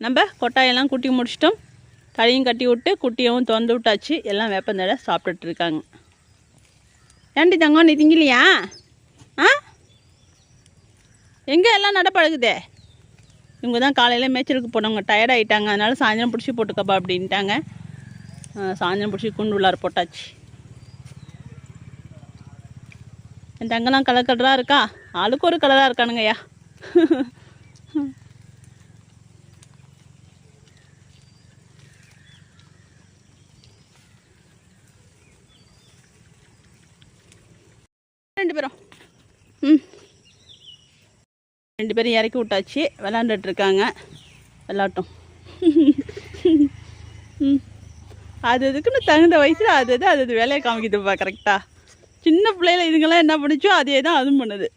நம்ம கொட்டாயெல்லாம் குட்டி முடிச்சிட்டோம். கழியும் கட்டி விட்டு குட்டியவும் திறந்து விட்டாச்சு. எல்லாம் வேப்பந்தழை சாப்பிட்டுட்டு இருக்காங்க. ஏண்டி தங்கம் நீ திங்கலையா? எங்கே எல்லாம் நடப்பழகுதே? இவங்க தான் காலையில் மேய்ச்சலுக்கு போனவங்க, டயர்ட் ஆகிட்டாங்க. அதனால சாயந்தரம் பிடிச்சி போட்டுக்கப்பா அப்படின்ட்டாங்க. சாயந்தரம் பிடிச்சி குண்டு உள்ளார போட்டாச்சு. என் தங்கெல்லாம் கலர் கலராக இருக்கா? ஆளுக்கு ஒரு கலராக இருக்கானுங்கய்யா. ரெண்டு பேரும் ரெண்டு பேரும் இறக்கி விட்டாச்சு. விளாண்டுட்ருக்காங்க. விளாட்டும். அது அதுக்குன்னு தகுந்த வயசில் அது வேலையை காமிக்குதுப்பா கரெக்டாக. சின்ன பிள்ளையில இதுங்கெல்லாம் என்ன பண்ணிச்சோ அதே தான் அதுவும் பண்ணுது.